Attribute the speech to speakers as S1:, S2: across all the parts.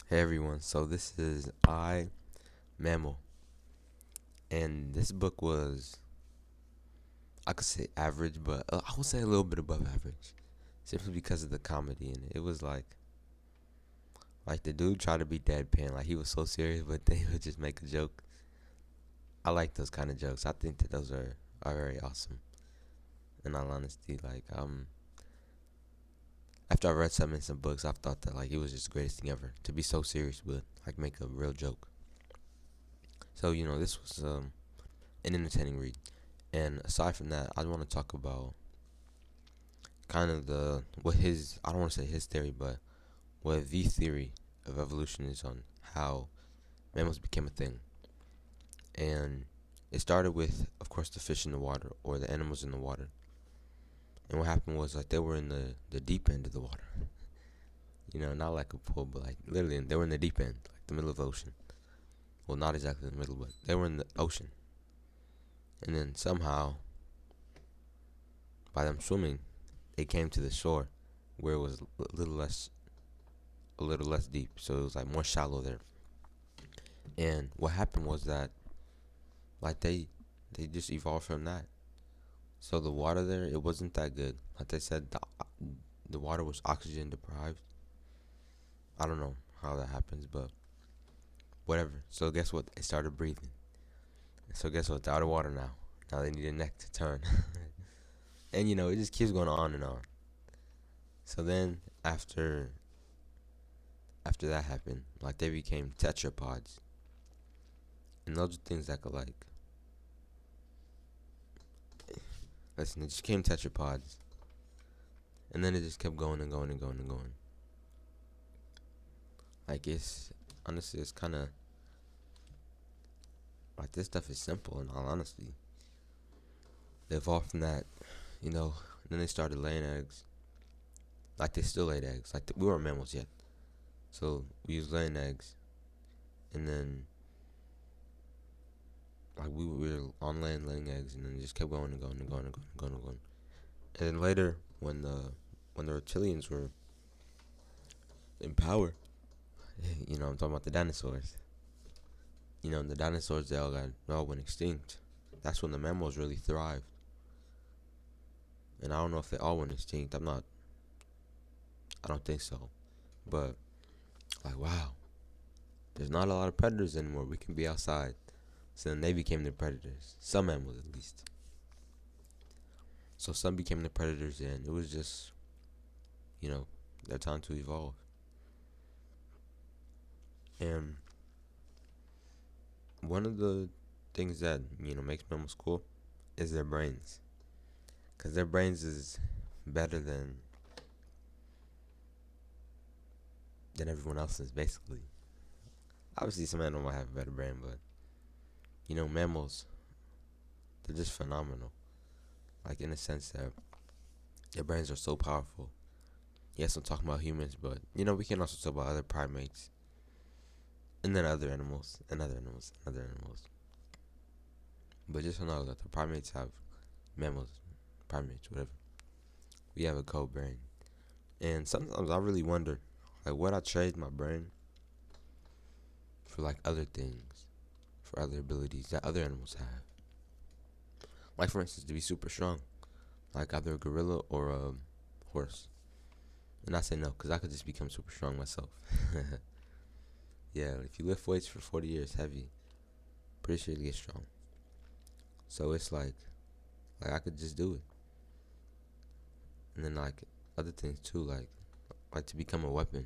S1: Hey everyone, so this is Mammal, and this book was, I could say average, but I would say a little bit above average, simply because of the comedy in it. It was like the dude tried to be deadpan, like he was so serious, but they would just make a joke. I like those kind of jokes. I think that those are very awesome. In all honesty, after I read some books, I've thought that like it was just the greatest thing ever to be so serious, but like make a real joke. So this was an entertaining read. And aside from that, I want to talk about kind of the what his I don't want to say his theory, but what the theory of evolution is on how mammals became a thing. And it started with, of course, the fish in the water or the animals in the water. And what happened was like they were in the deep end of the water. Not like a pool, but like literally they were in the deep end, like the middle of the ocean. Well, not exactly the middle, but they were in the ocean. And then somehow, by them swimming, they came to the shore where it was a little less deep, so it was like more shallow there. And what happened was that like they just evolved from that. So the water there, it wasn't that good. Like they said, the water was oxygen deprived. I don't know how that happens, but whatever. So guess what? It started breathing. So guess what? They're out of water now. Now they need a neck to turn. And it just keeps going on and on. So then after that happened, like they became tetrapods. And those are things that could like listen, it just became tetrapods. And then it just kept going and going and going and going. Like it's honestly it's kinda like this stuff is simple in all honesty. They evolved from that, you know, and then they started laying eggs. Like they still laid eggs. Like we weren't mammals yet. So we was laying eggs and then like we were on land laying eggs and then it just kept going and going and going and going and going and going. And then later when the reptilians were in power, I'm talking about the dinosaurs. The dinosaurs they all went extinct. That's when the mammals really thrived. And I don't know if they all went extinct. I don't think so. But like wow, there's not a lot of predators anymore. We can be outside. So then they became the predators. Some animals at least. So some became the predators and it was just, you know, their time to evolve. And one of the things that, makes mammals cool is their brains. Cause their brains is better than everyone else's basically. Obviously some animals might have a better brain, but mammals, they're just phenomenal. Like in a sense that their brains are so powerful. Yes, I'm talking about humans, but we can also talk about other primates and then other animals and other animals and other animals. But just know that the primates have mammals, primates, whatever. We have a cold brain, and sometimes I really wonder, like, would I trade my brain for like other things, for other abilities that other animals have? Like for instance, to be super strong, like either a gorilla or a horse. And I say no, cause I could just become super strong myself. Yeah, if you lift weights for 40 years heavy, pretty sure you get strong. So it's like I could just do it. And then like other things too, like to become a weapon.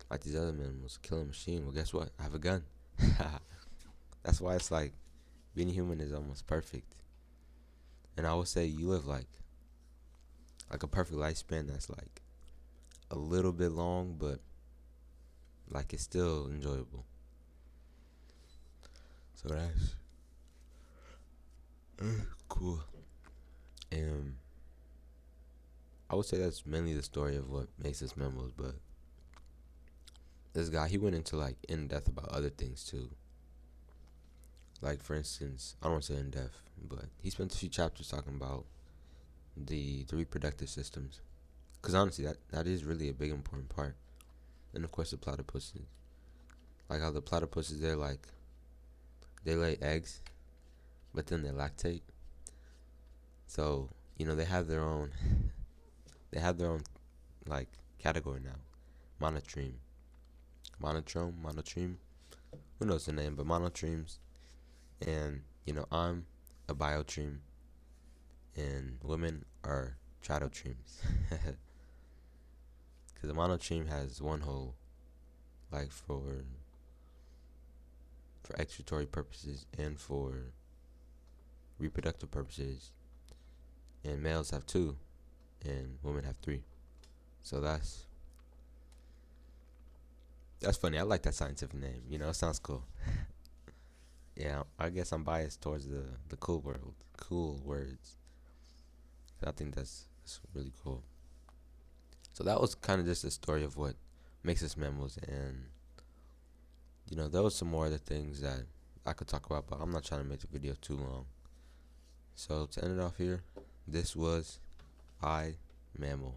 S1: Like these other animals, kill a machine. Well, guess what? I have a gun. That's why it's like being human is almost perfect. And I would say you live like a perfect lifespan that's like a little bit long, but like it's still enjoyable. So that's cool. And I would say that's mainly the story of what makes us mammals, but this guy he went into like in depth about other things too. Like for instance, I don't want to say in depth, but he spent a few chapters talking about the reproductive systems. Cause honestly, that is really a big important part. and of course the platypuses. Like how the platypuses, they lay eggs, but then they lactate. So they have their own they have their own like category now. Monotreme, monotreme. Who knows the name? But monotremes, and I'm a biotreme, and women are tritotremes. Because the monotreme has one hole, like for excretory purposes and for reproductive purposes, and males have two, and women have three. So that's funny. I like that scientific name. It sounds cool. Yeah, I guess I'm biased towards the cool words. I think that's really cool. So that was kind of just a story of what makes us mammals, and there was some more other things that I could talk about, but I'm not trying to make the video too long. So to end it off here, this was I Mammal.